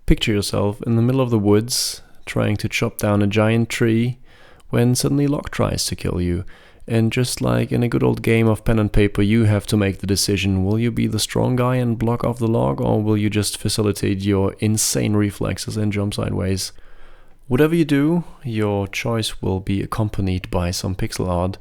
Picture yourself in the middle of the woods, trying to chop down a giant tree, when suddenly Log tries to kill you. And just like in a good old game of pen and paper, you have to make the decision, will you be the strong guy and block off the log, or will you just facilitate your insane reflexes and jump sideways? Whatever you do, your choice will be accompanied by some pixel art.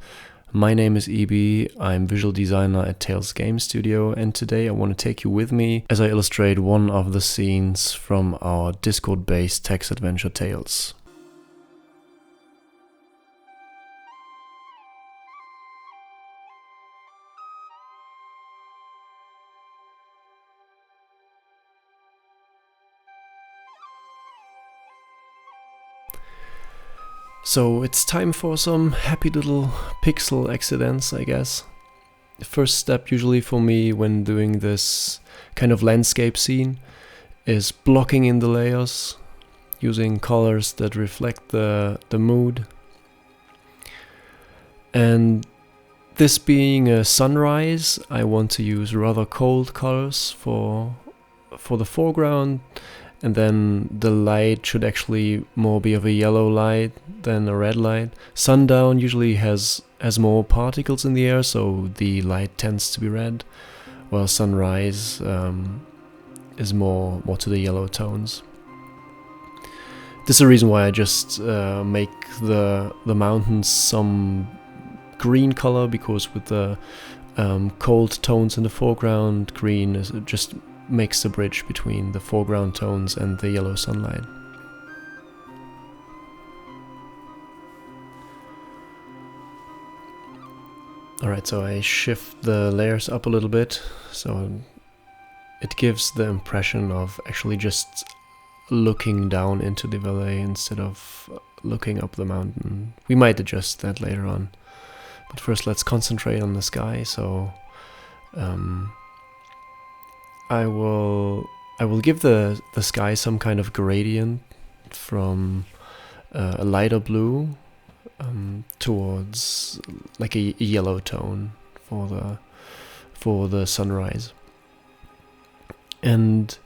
My name is Ibi, I'm visual designer at Tales Game Studio, and today I want to take you with me as I illustrate one of the scenes from our Discord-based text adventure Tales. So it's time for some happy little pixel accidents, I guess. The first step usually for me when doing this kind of landscape scene is blocking in the layers, using colors that reflect the mood. And this being a sunrise, I want to use rather cold colors for the foreground. And then the light should actually more be of a yellow light than a red light. Sundown usually has more particles in the air, so the light tends to be red, while sunrise is more to the yellow tones. This is the reason why I just make the mountains some green color, because with the cold tones in the foreground, green is just makes the bridge between the foreground tones and the yellow sunlight. Alright, so I shift the layers up a little bit, so it gives the impression of actually just looking down into the valley instead of looking up the mountain. We might adjust that later on, but first let's concentrate on the sky. So I will give the sky some kind of gradient from a lighter blue towards like a yellow tone for the sunrise, and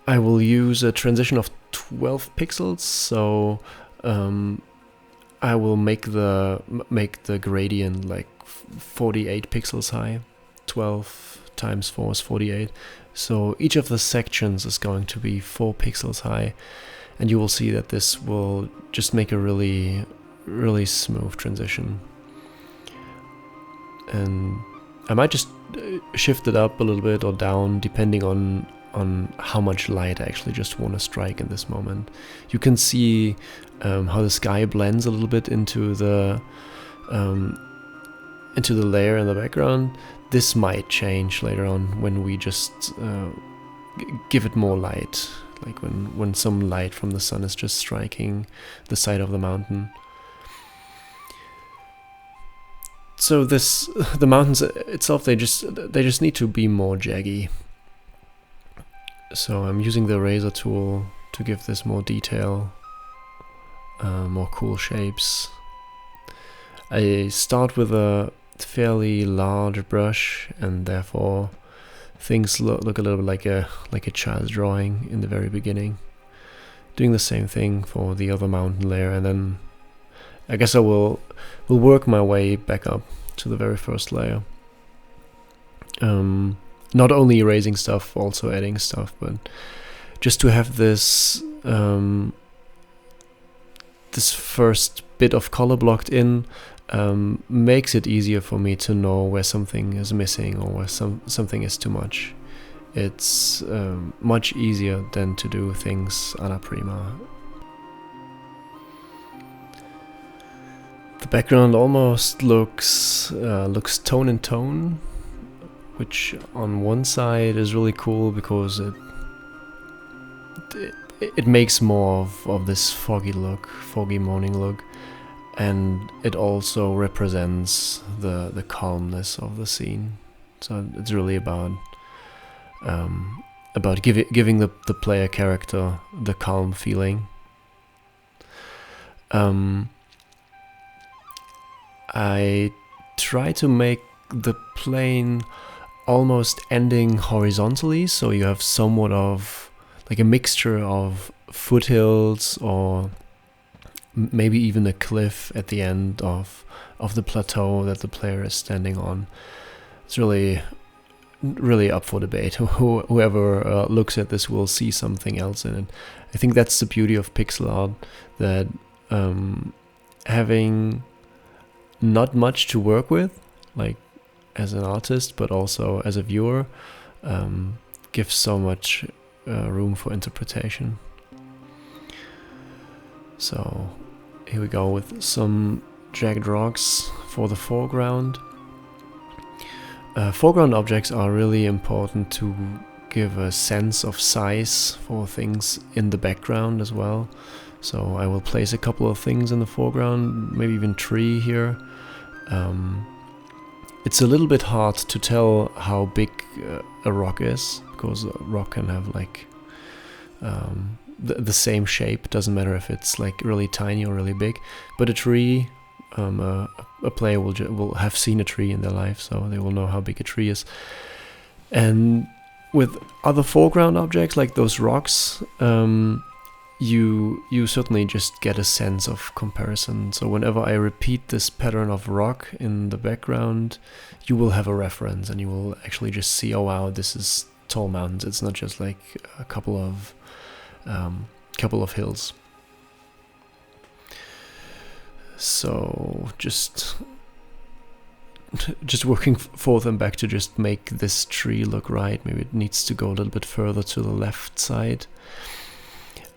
I will use a transition of 12 pixels. So I will make the gradient like 48 pixels high. 12 times 4 is 48. So each of the sections is going to be 4 pixels high, and you will see that this will just make a really smooth transition. And I might just shift it up a little bit or down depending on how much light I actually just want to strike in this moment. You can see how the sky blends a little bit into the layer in the background. This might change later on when we just give it more light, like when some light from the sun is just striking the side of the mountain. So the mountains itself, they just need to be more jaggy. So I'm using the eraser tool to give this more detail, more cool shapes. I start with a fairly large brush, and therefore things look a little bit like a child's drawing in the very beginning. Doing the same thing for the other mountain layer, and then I guess I will work my way back up to the very first layer. Not only erasing stuff, also adding stuff, but just to have this this first bit of color blocked in makes it easier for me to know where something is missing or where something is too much. It's much easier than to do things a la prima. The background almost looks tone in tone, which on one side is really cool because it makes more of this foggy morning look, and it also represents the calmness of the scene. So it's really about giving the player character the calm feeling. I try to make the plane almost ending horizontally, so you have somewhat of like a mixture of foothills or maybe even a cliff at the end of the plateau that the player is standing on. It's really up for debate. Whoever looks at this will see something else in it. I think that's the beauty of pixel art, that having not much to work with, like as an artist, but also as a viewer, gives so much room for interpretation. So here we go with some jagged rocks for the foreground. Foreground objects are really important to give a sense of size for things in the background as well. So I will place a couple of things in the foreground, maybe even tree here. It's a little bit hard to tell how big a rock is, because a rock can have like the same shape. Doesn't matter if it's like really tiny or really big. But a tree, a player will have seen a tree in their life, so they will know how big a tree is. And with other foreground objects like those rocks, you certainly just get a sense of comparison. So whenever I repeat this pattern of rock in the background, you will have a reference, and you will actually just see, oh wow, this is tall mountains. It's not just like a couple of hills. So just working forth and back to just make this tree look right. Maybe it needs to go a little bit further to the left side.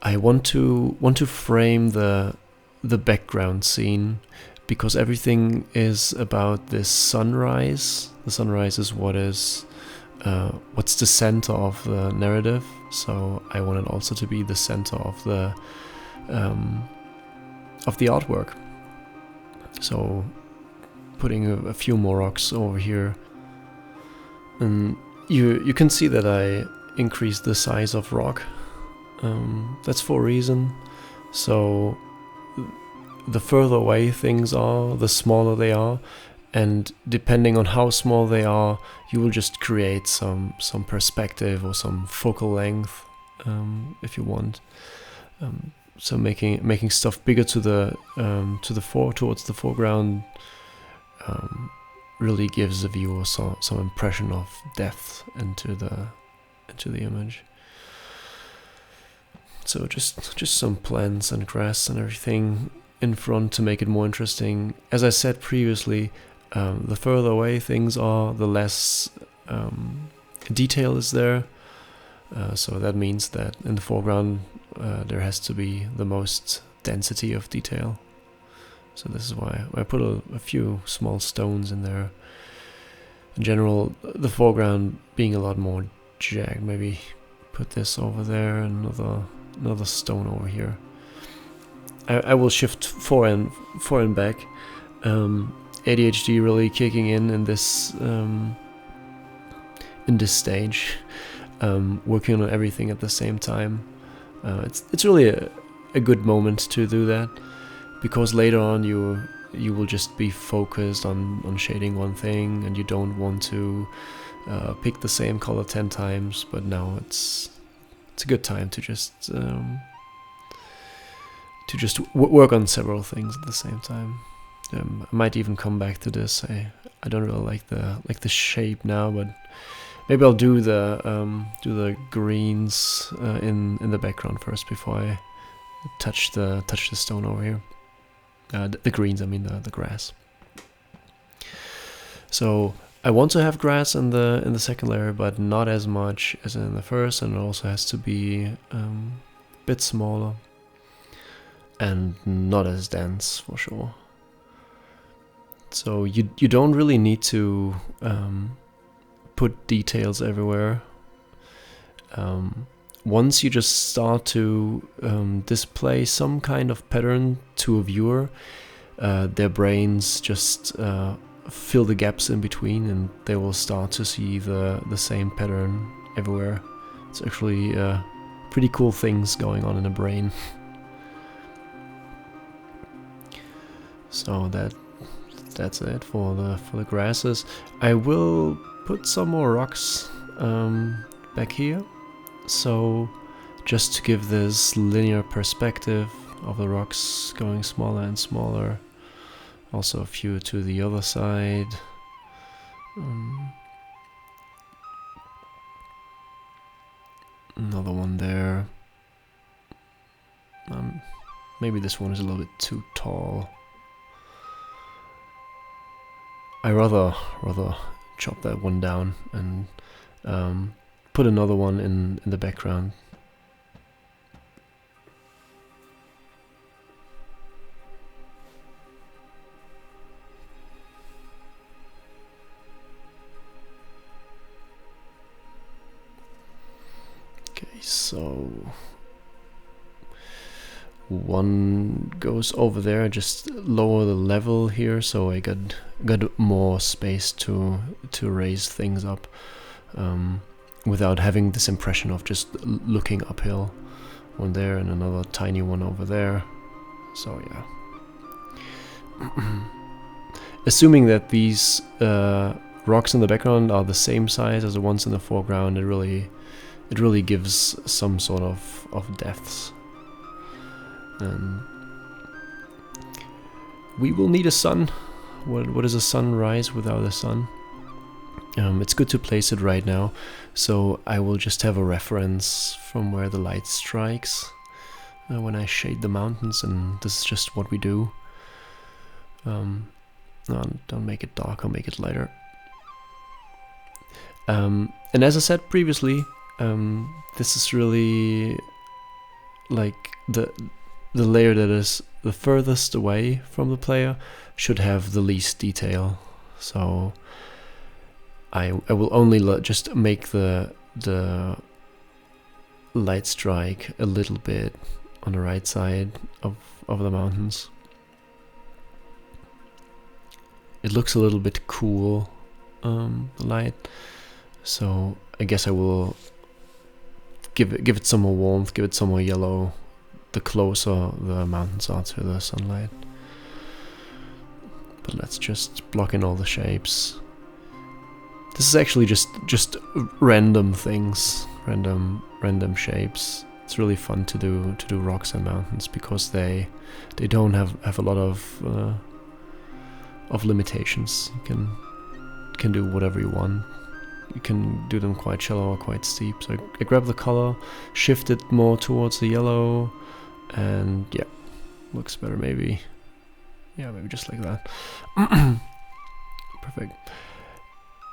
I want to frame the background scene, because everything is about this sunrise. The sunrise is what's the center of the narrative. So I want it also to be the center of the artwork. So putting a few more rocks over here, and you can see that I increased the size of rock. That's for a reason. So the further away things are, the smaller they are, and depending on how small they are, you will just create some perspective or some focal length, if you want. So making stuff bigger to the towards the foreground really gives the viewer some impression of depth into the image. So just some plants and grass and everything in front to make it more interesting. As I said previously, the further away things are, the less detail is there. So that means that in the foreground there has to be the most density of detail. So this is why I put a few small stones in there. In general, the foreground being a lot more jagged. Maybe put this over there, another stone over here. I will shift forward and back. ADHD really kicking in this stage. Working on everything at the same time. It's really a good moment to do that, because later on you will just be focused on shading one thing, and you don't want to pick the same color 10 times. But now it's a good time to just work on several things at the same time. I might even come back to this. I don't really like the shape now, but maybe I'll do the greens in the background first before I touch the stone over here. The greens, I mean the grass. So I want to have grass in the second layer, but not as much as in the first, and it also has to be a bit smaller and not as dense for sure. So you don't really need to put details everywhere. Once you just start to display some kind of pattern to a viewer, their brains just fill the gaps in between, and they will start to see the same pattern everywhere. It's actually pretty cool things going on in the brain. So that's it for the grasses. I will put some more rocks back here. So just to give this linear perspective of the rocks going smaller and smaller. Also a few to the other side. Another one there. Maybe this one is a little bit too tall. I rather chop that one down and put another one in the background. Okay, so one goes over there. Just lower the level here, so I got more space to raise things up, without having this impression of just looking uphill. One there and another tiny one over there. So yeah. Assuming that these rocks in the background are the same size as the ones in the foreground, it really gives some sort of depth. And we will need a sun. What is a sunrise without a sun? It's good to place it right now, so I will just have a reference from where the light strikes when I shade the mountains, and this is just what we do. No, don't make it dark, I'll make it lighter. And as I said previously, this is really like the layer that is the furthest away from the player should have the least detail. So I will only just make the light strike a little bit on the right side of the mountains. It looks a little bit cool, the light, so I guess I will give it some more warmth, give it some more yellow the closer the mountains are to the sunlight. But let's just block in all the shapes. This is actually just random things, random shapes. It's really fun to do rocks and mountains because they don't have a lot of limitations. You can do whatever you want. You can do them quite shallow or quite steep. So I grab the color, shift it more towards the yellow, and yeah, looks better maybe. Yeah, maybe just like that. Perfect.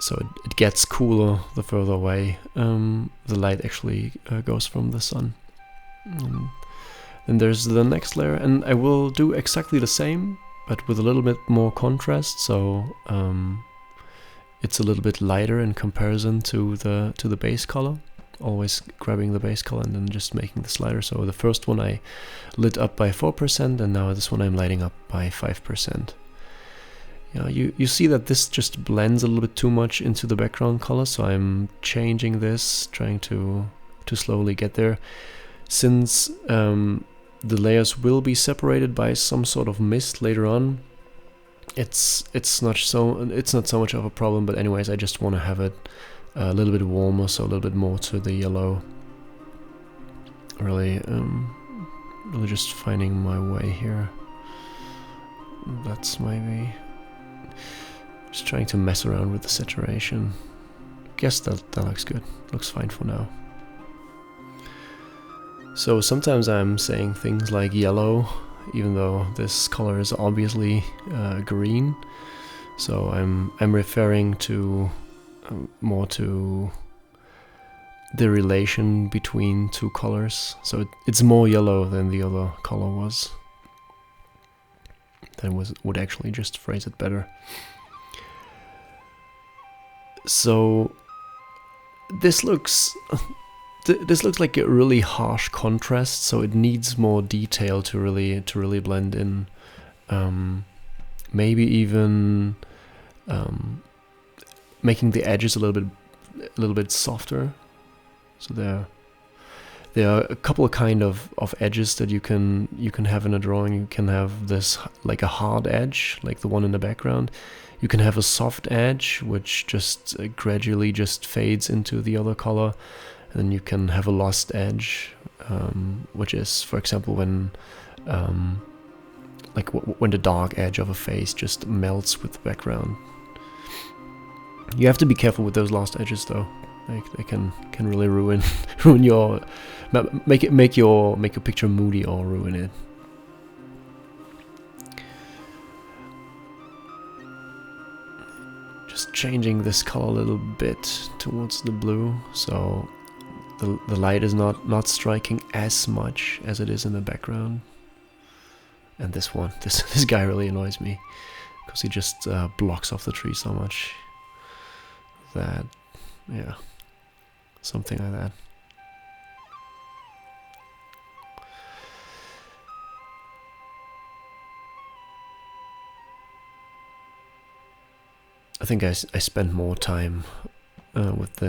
So it gets cooler the further away the light actually goes from the sun. Then there's the next layer, and I will do exactly the same, but with a little bit more contrast. So it's a little bit lighter in comparison to the base color. Always grabbing the base color and then just making this lighter. So the first one I lit up by 4%, and now this one I'm lighting up by 5%. Yeah, you see that this just blends a little bit too much into the background color, so I'm changing this, trying to slowly get there. Since the layers will be separated by some sort of mist later on, it's not so much of a problem. But anyways, I just want to have it a little bit warmer, so a little bit more to the yellow. Really just finding my way here. That's maybe just trying to mess around with the saturation. Guess that looks good. Looks fine for now. So sometimes I'm saying things like yellow, even though this color is obviously green. So I'm referring to more to the relation between two colors. So it's more yellow than the other color was. That would actually just phrase it better. So this looks like a really harsh contrast, so it needs more detail to really blend in. Maybe even making the edges a little bit softer. So there are a couple of kind of edges that you can have in a drawing. You can have this like a hard edge, like the one in the background. You can have a soft edge, which just gradually just fades into the other color. And then you can have a lost edge, which is, for example, when like when the dark edge of a face just melts with the background. You have to be careful with those last edges, though. Like they can really ruin your make your picture moody or ruin it. Just changing this color a little bit towards the blue, so the light is not striking as much as it is in the background. And this guy really annoys me because he just blocks off the tree so much that, yeah, something like that. I think I spent more time with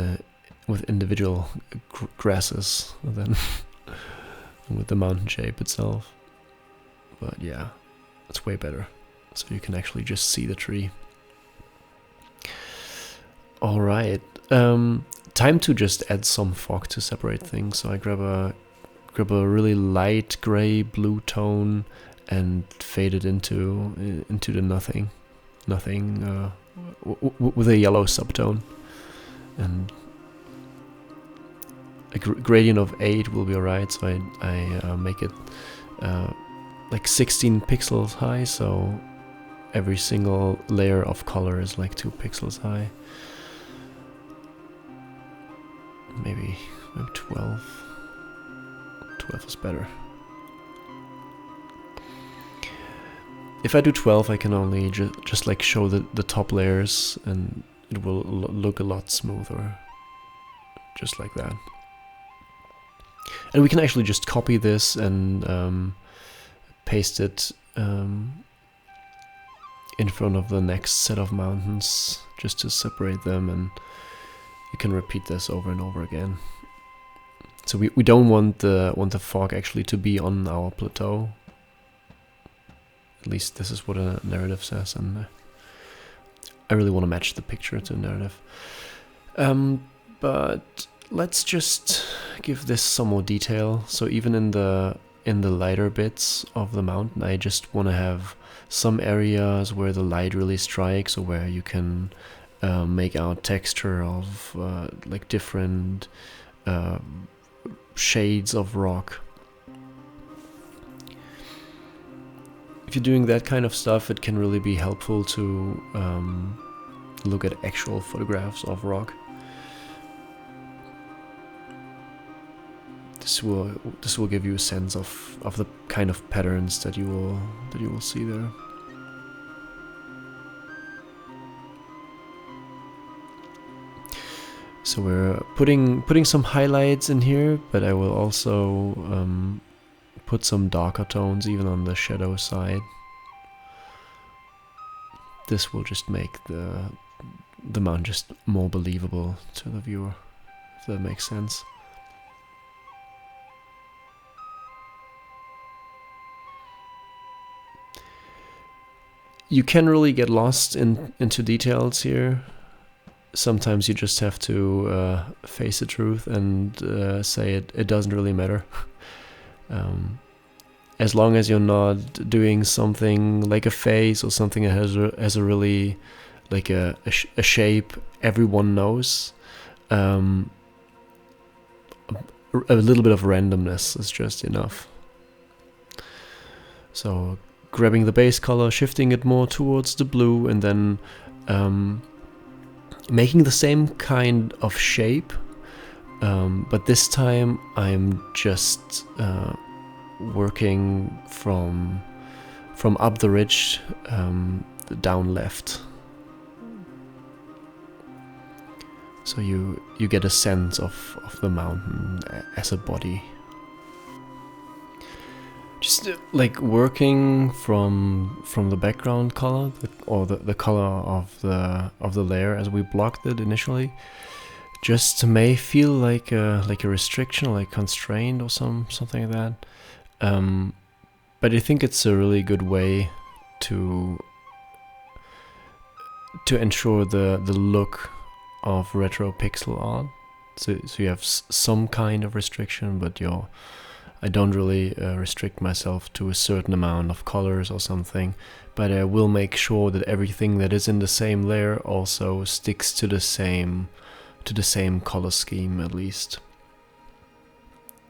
individual grasses than with the mountain shape itself. But yeah, it's way better. So you can actually just see the tree. Alright, time to just add some fog to separate things. So I grab a really light gray blue tone and fade it into the nothing with a yellow subtone, and a gradient of 8 will be alright. So I make it like 16 pixels high, so every single layer of color is like 2 pixels high. Maybe 12. 12 is better. If I do 12, I can only just like show the top layers, and it will look a lot smoother, just like that. And we can actually just copy this and paste it in front of the next set of mountains, just to separate them, and you can repeat this over and over again. So we don't want the fog actually to be on our plateau. At least this is what a narrative says, and I really want to match the picture to the narrative. But let's just give this some more detail. So even in the lighter bits of the mountain, I just want to have some areas where the light really strikes, or where you can make out texture of like different shades of rock. If you're doing that kind of stuff, it can really be helpful to look at actual photographs of rock. This will give you a sense of the kind of patterns that you will see there. So we're putting some highlights in here, but I will also put some darker tones even on the shadow side. This will just make the mountain just more believable to the viewer, if that makes sense. You can really get lost into details here. Sometimes you just have to face the truth and say it doesn't really matter. As long as you're not doing something like a face or something that has a really like a shape everyone knows, a little bit of randomness is just enough. So grabbing the base color, shifting it more towards the blue, and then making the same kind of shape, but this time I'm just working from up the ridge, down left. So you get a sense of the mountain as a body. Just like working from the background color, or the color of the layer as we blocked it initially, just may feel like a restriction, or like constrained, or something like that. But I think it's a really good way to ensure the look of retro pixel art. So you have some kind of restriction, but you're I don't really restrict myself to a certain amount of colors or something, but I will make sure that everything that is in the same layer also sticks to the same color scheme at least.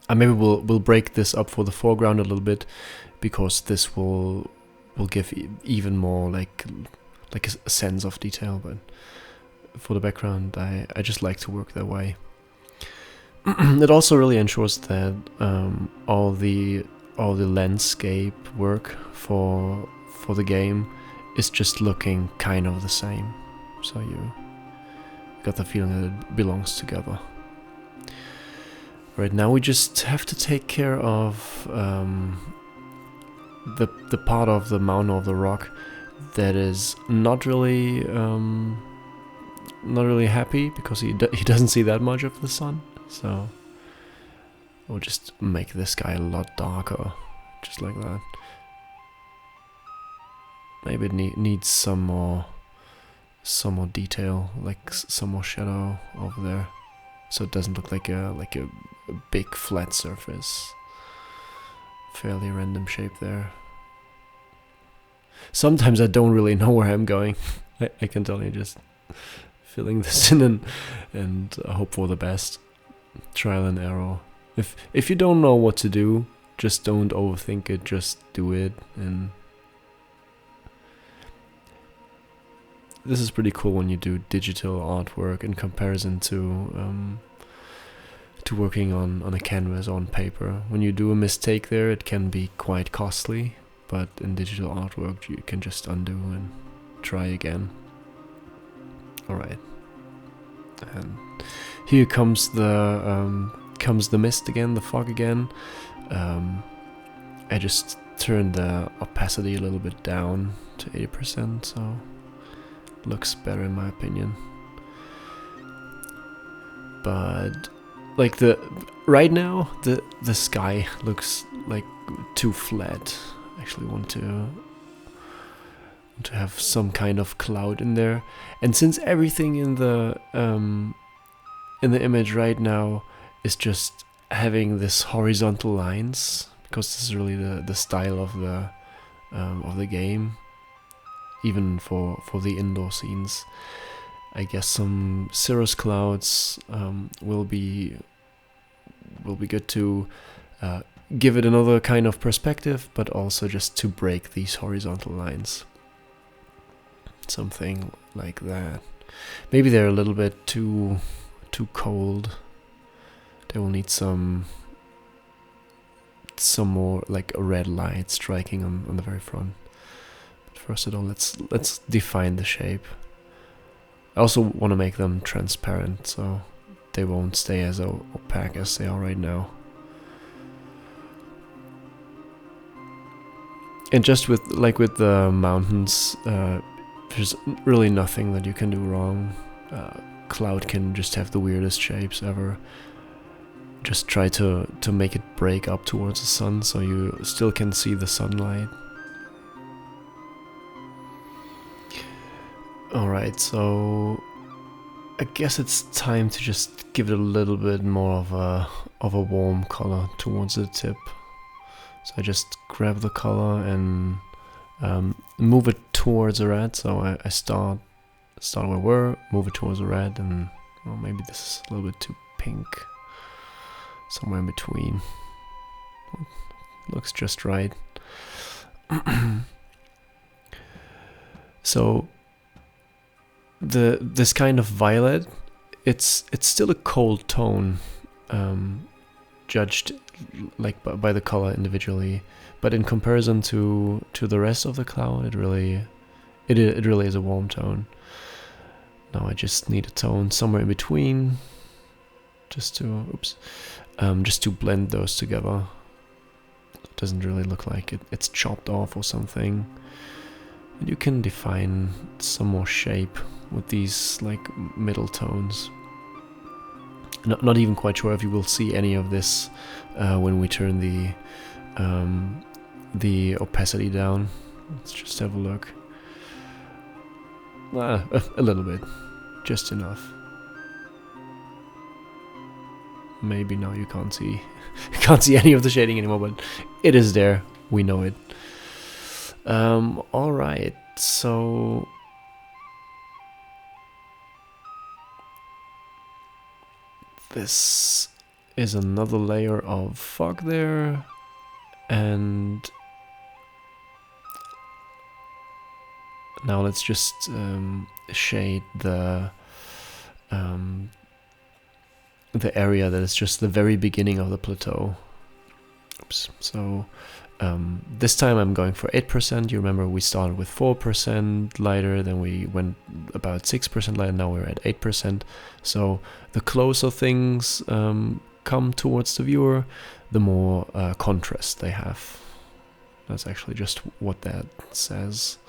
Maybe we'll break this up for the foreground a little bit, because this will give even more like a sense of detail. But for the background, I just like to work that way. It also really ensures that all the landscape work for the game is just looking kind of the same, so you got the feeling that it belongs together. Right now we just have to take care of the part of the mountain of the rock that is not really happy, because he doesn't see that much of the sun. So we'll just make this guy a lot darker, just like that. Maybe it needs some more detail, like some more shadow over there, so it doesn't look like a big flat surface. Fairly random shape there. Sometimes I don't really know where I'm going. I can tell you, just filling this in and hope for the best. Trial and error. If you don't know what to do, just don't overthink it, just do it. And this is pretty cool when you do digital artwork in comparison to working on a canvas or on paper. When you do a mistake there, it can be quite costly, but in digital artwork you can just undo and try again. Alright. And here comes the mist again, the fog again. I just turned the opacity a little bit down to 80%, so it looks better in my opinion. But like right now the sky looks like too flat. I actually want to have some kind of cloud in there, and since everything in the image right now is just having this horizontal lines, because this is really the style of the game, even for the indoor scenes. I guess some cirrus clouds will be good to give it another kind of perspective, but also just to break these horizontal lines. Something like that. Maybe they're a little bit too cold. They will need some more like a red light striking on the very front. But first of all, let's define the shape. I also want to make them transparent, so they won't stay as opaque as they are right now. And just with the mountains, there's really nothing that you can do wrong. Cloud can just have the weirdest shapes ever. Just try to make it break up towards the sun, so you still can see the sunlight. Alright, so I guess it's time to just give it a little bit more of a warm color towards the tip. So I just grab the color and move it towards the red. So I start where we were, move it towards the red, and well, maybe this is a little bit too pink. Somewhere in between. Looks just right. So this kind of violet, it's still a cold tone, judged like by the color individually, but in comparison to the rest of the cloud, it really is a warm tone. Now I just need a tone somewhere in between, just to blend those together. It doesn't really look like it's chopped off or something. And you can define some more shape with these like middle tones. Not even quite sure if you will see any of this when we turn the opacity down. Let's just have a look. A little bit, just enough. Maybe now you can't see can't see any of the shading anymore, but it is there. We know it. All right, so this is another layer of fog there, and now let's just shade the area that is just the very beginning of the plateau. Oops. So this time I'm going for 8%. You remember we started with 4% lighter, then we went about 6% lighter, now we're at 8%. So the closer things come towards the viewer, the more contrast they have. That's actually just what that says.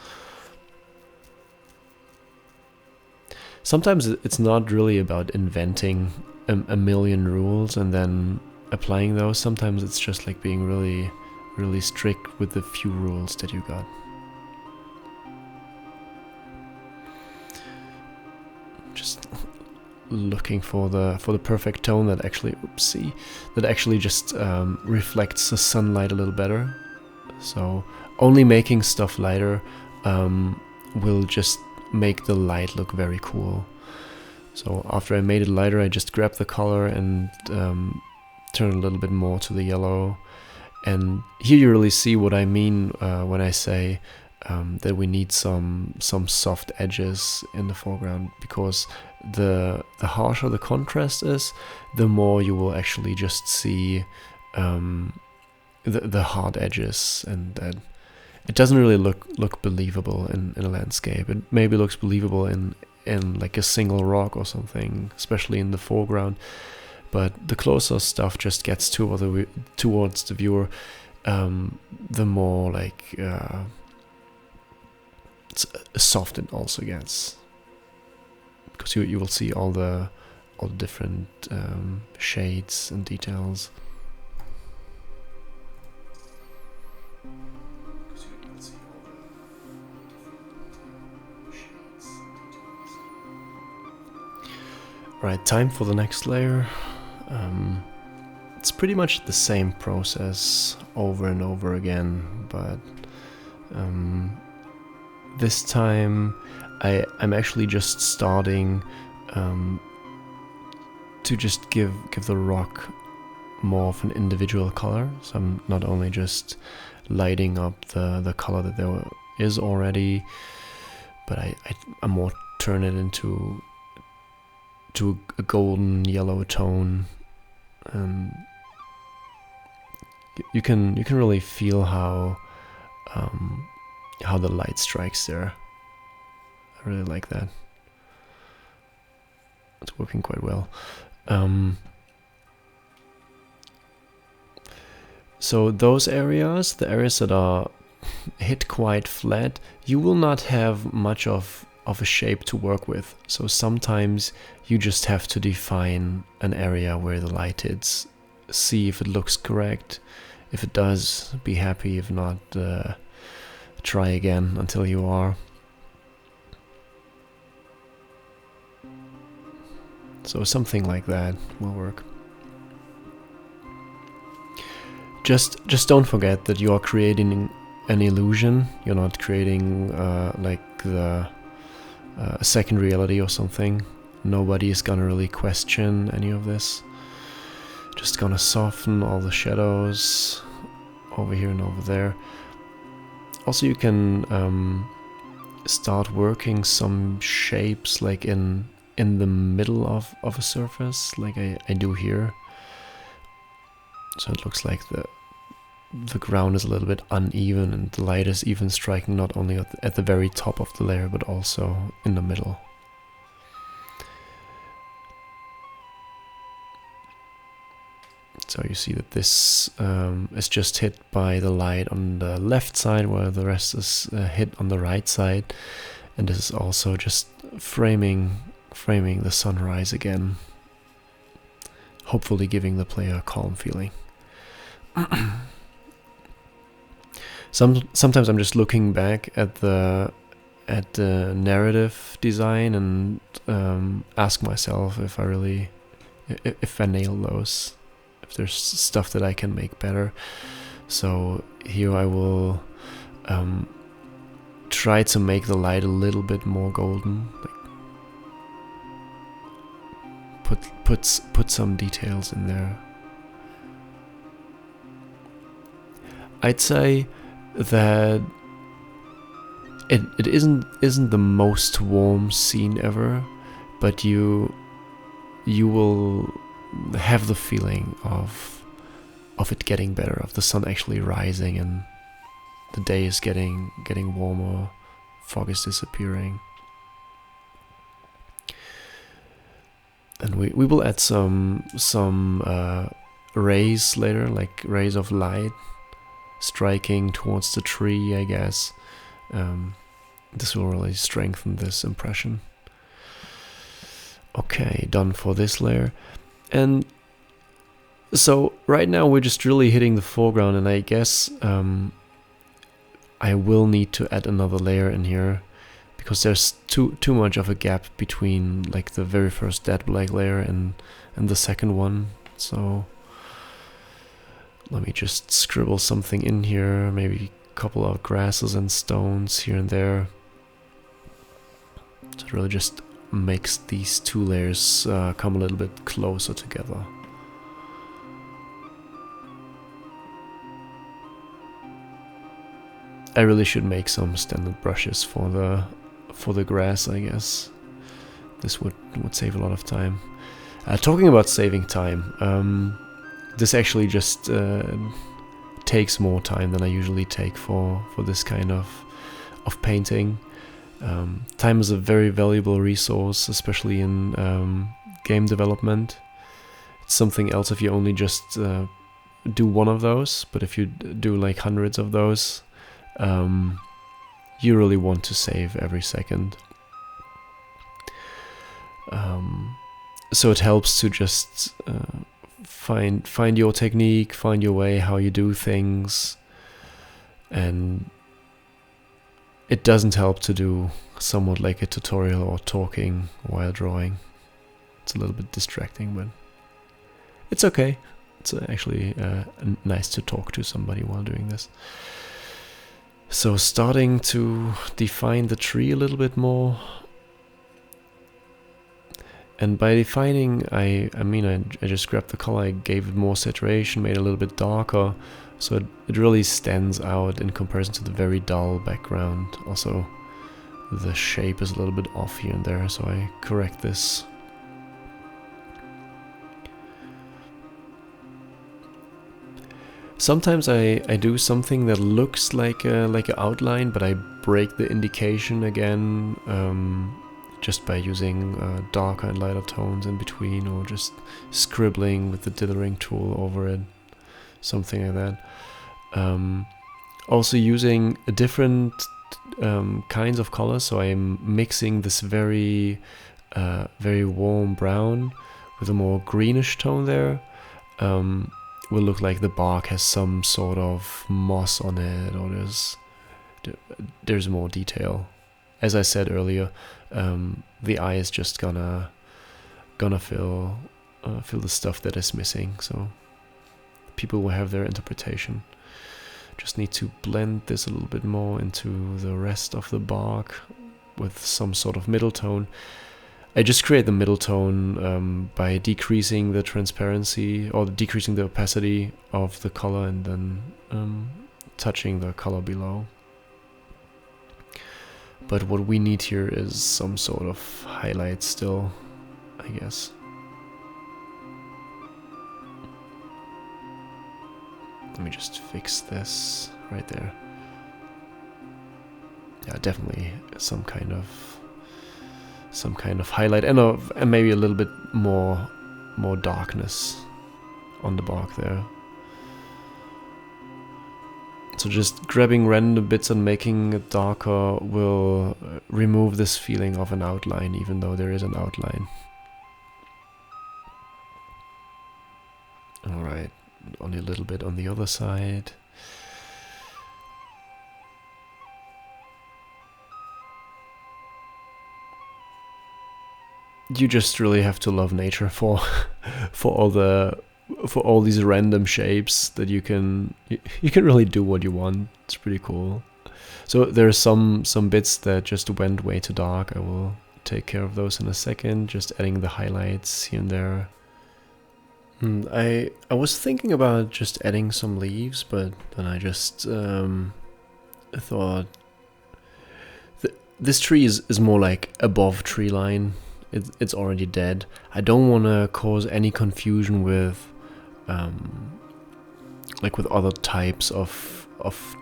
Sometimes it's not really about inventing a million rules and then applying those. Sometimes it's just like being really strict with the few rules that you got. Just looking for the perfect tone that actually, that actually just reflects the sunlight a little better. So only making stuff lighter will just make the light look very cool. So after I made it lighter, I just grabbed the color and turn a little bit more to the yellow. And here you really see what I mean when I say that we need some soft edges in the foreground, because the harsher the contrast is, the more you will actually just see the hard edges, and that it doesn't really look believable in a landscape. It maybe looks believable in like a single rock or something, especially in the foreground. But the closer stuff just gets towards the viewer, the more like soft it also gets, because you will see all the different shades and details. Right, time for the next layer. It's pretty much the same process over and over again, but this time I'm actually just starting to just give the rock more of an individual color. So I'm not only just lighting up the color that there is already, but I more turn it into a golden yellow tone, and you can really feel how the light strikes there. I really like that. It's working quite well. So those areas, the areas that are hit quite flat, you will not have much of a shape to work with. So sometimes you just have to define an area where the light hits, see if it looks correct. If it does, be happy. If not, try again until you are. So something like that will work. Just don't forget that you are creating an illusion. You're not creating like the second reality or something. Nobody is gonna really question any of this. Just gonna soften all the shadows over here and over there. Also, you can start working some shapes like in the middle of a surface, like I do here. So it looks like the ground is a little bit uneven, and the light is even striking not only at the very top of the layer, but also in the middle. So you see that this is just hit by the light on the left side, while the rest is hit on the right side. And this is also just framing the sunrise again, hopefully giving the player a calm feeling. Sometimes I'm just looking back at the narrative design and ask myself if I nail those, if there's stuff that I can make better. So here I will try to make the light a little bit more golden, like put some details in there. I'd say that it isn't the most warm scene ever, but you will have the feeling of it getting better, of the sun actually rising and the day is getting warmer, fog is disappearing. And we will add some rays later, like rays of light striking towards the tree, I guess. This will really strengthen this impression. Okay, done for this layer. And so right now we're just really hitting the foreground, and I guess I will need to add another layer in here because there's too much of a gap between like the very first dead black layer and the second one. So let me just scribble something in here, maybe a couple of grasses and stones here and there. So it really just makes these two layers come a little bit closer together. I really should make some standard brushes for the grass, I guess. This would save a lot of time. Talking about saving time, this actually just takes more time than I usually take for this kind of painting. Time is a very valuable resource, especially in game development. It's something else if you only just do one of those, but if you do like hundreds of those, you really want to save every second. So it helps to just find your technique, find your way, how you do things, and it doesn't help to do somewhat like a tutorial or talking while drawing. It's a little bit distracting, but it's okay. It's actually nice to talk to somebody while doing this. So starting to define the tree a little bit more. And by defining, I just grabbed the color, I gave it more saturation, made it a little bit darker, so it really stands out in comparison to the very dull background. Also, the shape is a little bit off here and there, so I correct this. Sometimes I do something that looks like an outline, but I break the indication again, just by using darker and lighter tones in between, or just scribbling with the dithering tool over it, something like that. Also using a different kinds of colors, so I'm mixing this very warm brown with a more greenish tone there. Will look like the bark has some sort of moss on it, or there's more detail. As I said earlier, the eye is just gonna feel the stuff that is missing. So people will have their interpretation. Just need to blend this a little bit more into the rest of the bark with some sort of middle tone. I just create the middle tone by decreasing the transparency or decreasing the opacity of the color, and then touching the color below. But what we need here is some sort of highlight still, I guess. Let me just fix this right there. Yeah, definitely some kind of highlight, and maybe a little bit more darkness on the bark there. So just grabbing random bits and making it darker will remove this feeling of an outline, even though there is an outline. Alright, only a little bit on the other side. You just really have to love nature for all the for all these random shapes that you can really do what you want. It's pretty cool. So there are some bits that just went way too dark. I will take care of those in a second, just adding the highlights here and there. I was thinking about just adding some leaves, but then I just thought this tree is more like above tree line. It's already dead. I don't want to cause any confusion with like with other types of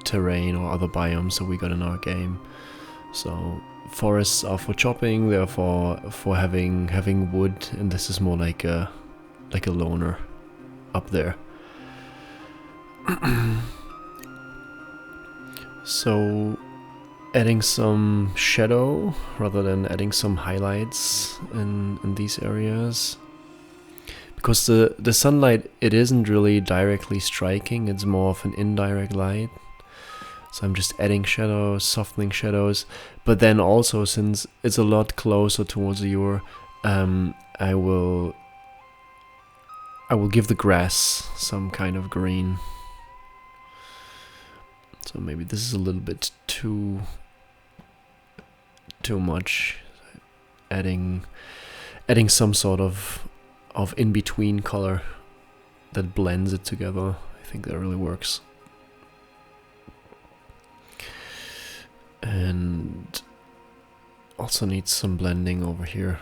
terrain or other biomes that we got in our game. So forests are for chopping, they're for having wood, and this is more like a loner up there. So adding some shadow rather than adding some highlights in these areas, because the sunlight, it isn't really directly striking, it's more of an indirect light. So I'm just adding shadows, softening shadows, but then also, since it's a lot closer towards the viewer, I will give the grass some kind of green. So maybe this is a little bit too much. Adding some sort of in-between color that blends it together. I think that really works. And also needs some blending over here.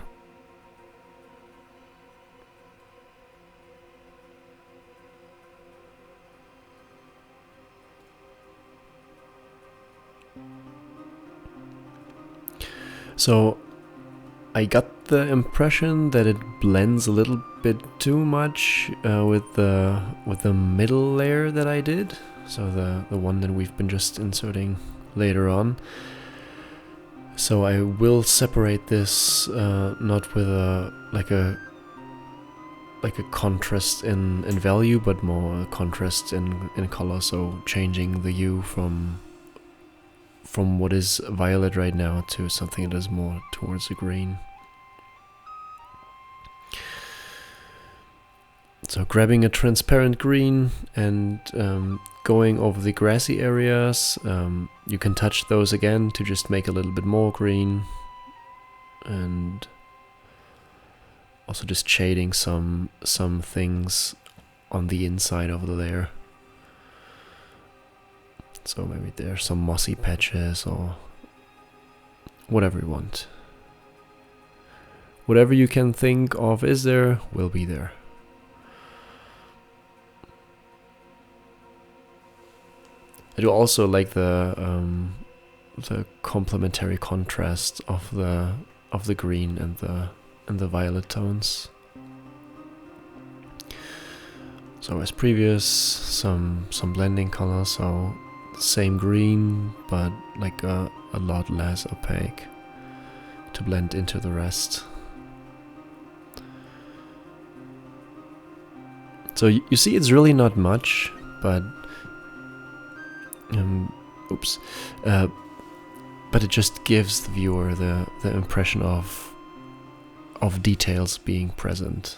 So I got the impression that it blends a little bit too much with the middle layer that I did. So the one that we've been just inserting later on. So I will separate this not with a contrast in value, but more a contrast in color. So changing the hue from what is violet right now to something that is more towards the green. So grabbing a transparent green and going over the grassy areas, you can touch those again to just make a little bit more green, and also just shading some things on the inside of the layer. So maybe there's some mossy patches or whatever you want. Whatever you can think of is there, will be there. I do also like the complementary contrast of the green and the violet tones. So as previous, some blending color, so same green, but like a lot less opaque to blend into the rest. So you see, it's really not much, but but it just gives the viewer the impression of details being present.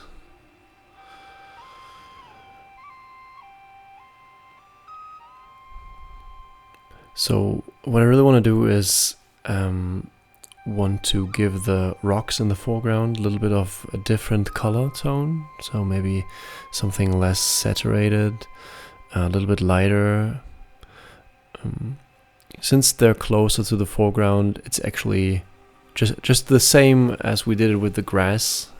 So what I really want to do is want to give the rocks in the foreground a little bit of a different color tone. So maybe something less saturated, a little bit lighter. Since they're closer to the foreground, it's actually just the same as we did it with the grass.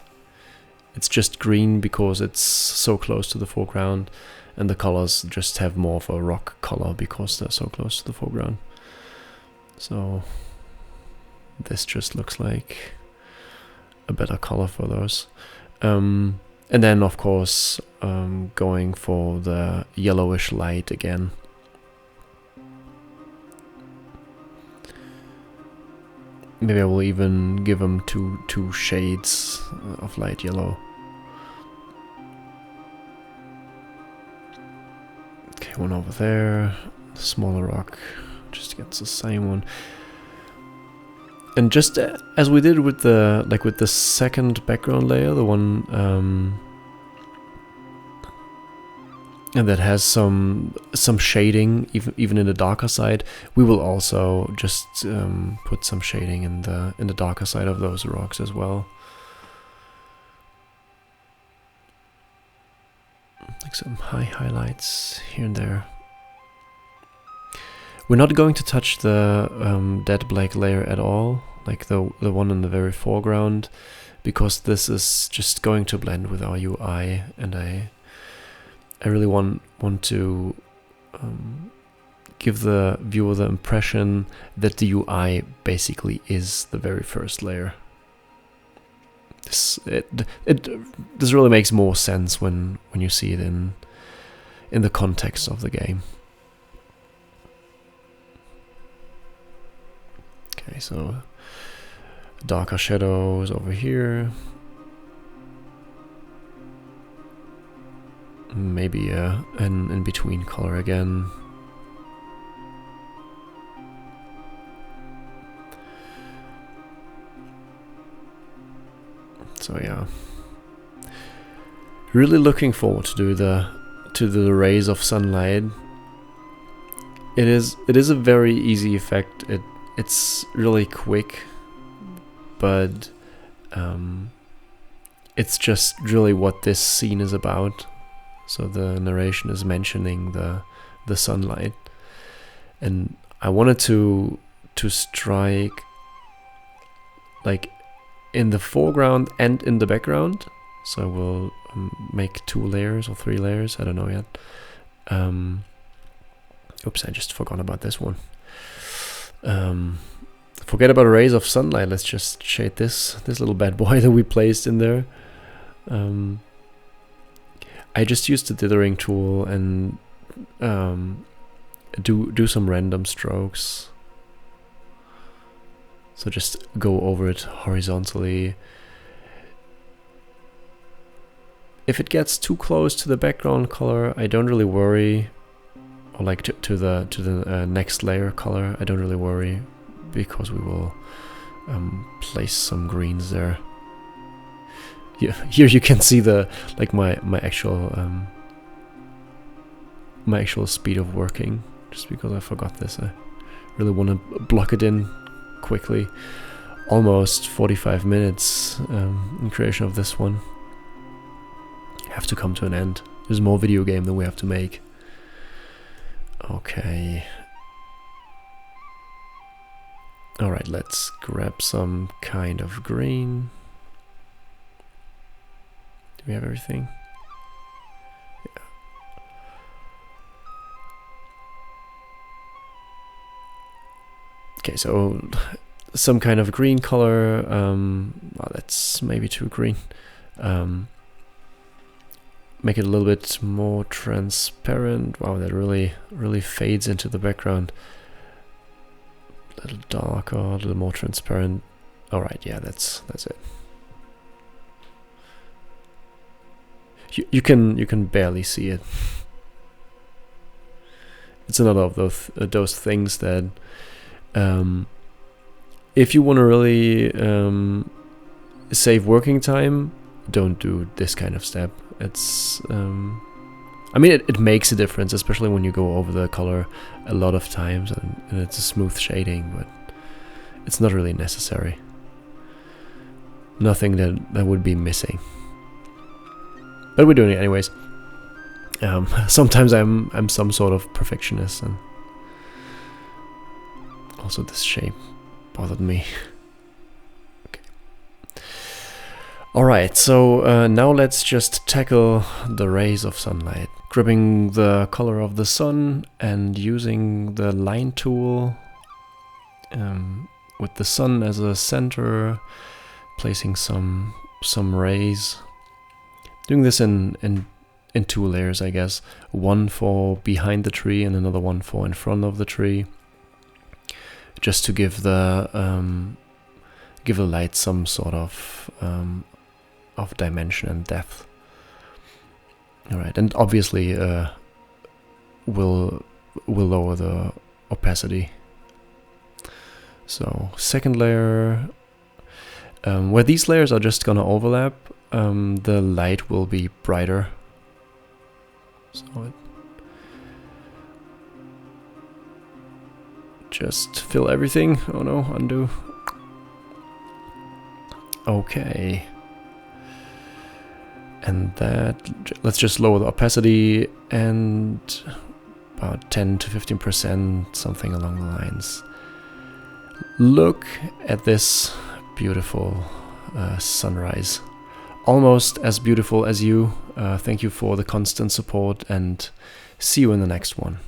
It's just green because it's so close to the foreground, and the colors just have more of a rock color because they're so close to the foreground. So this just looks like a better color for those. And then of course going for the yellowish light again. Maybe I will even give them two shades of light yellow. Okay, one over there, smaller rock, just gets the same one. And just as we did with the second background layer, the one and that has some shading even in the darker side, we will also just put some shading in the darker side of those rocks as well. Like some highlights here and there. We're not going to touch the dead black layer at all, like the one in the very foreground, because this is just going to blend with our UI, and I really want to give the viewer the impression that the UI basically is the very first layer. This really makes more sense when you see it in the context of the game. Okay, so darker shadows over here. Maybe an in-between color again. So yeah, really looking forward to do the rays of sunlight. It is a very easy effect. It's really quick, but it's just really what this scene is about. So the narration is mentioning the sunlight, and I wanted to strike like in the foreground and in the background. So I will make 2 layers or 3 layers, I don't know yet. Oops, I just forgot about this one. Forget about rays of sunlight. Let's just shade this little bad boy that we placed in there. I just used the dithering tool and do some random strokes. So just go over it horizontally. If it gets too close to the background color, I don't really worry. Or like to the next layer color, I don't really worry, because we will place some greens there. Yeah, here you can see the my actual speed of working, just because I forgot this. I really want to block it in quickly. Almost 45 minutes in creation of this one. Have to come to an end. There's more video game that we have to make. Okay. Alright, let's grab some kind of green. Do we have everything? Yeah. Okay, so some kind of green color. Well, that's maybe too green. Make it a little bit more transparent. Wow, that really fades into the background. A little darker, a little more transparent. All right, yeah, that's it. You can barely see it. It's another of those things that if you want to really save working time, don't do this kind of step. It's I mean, it makes a difference, especially when you go over the color a lot of times and it's a smooth shading, but it's not really necessary. Nothing that would be missing. But we're doing it anyways. Sometimes I'm some sort of perfectionist, and also this shape bothered me. Okay. Alright, so now let's just tackle the rays of sunlight. Grabbing the color of the sun and using the line tool with the sun as a center, placing some rays. Doing this in 2 layers, I guess. One for behind the tree and another one for in front of the tree, just to give the light some sort of dimension and depth. All right, and obviously we'll lower the opacity. So second layer, where these layers are just gonna overlap, the light will be brighter. So just fill everything. Oh no, undo. Okay. And that, let's just lower the opacity and about 10 to 15%, something along the lines. Look at this beautiful sunrise. Almost as beautiful as you. Thank you for the constant support and see you in the next one.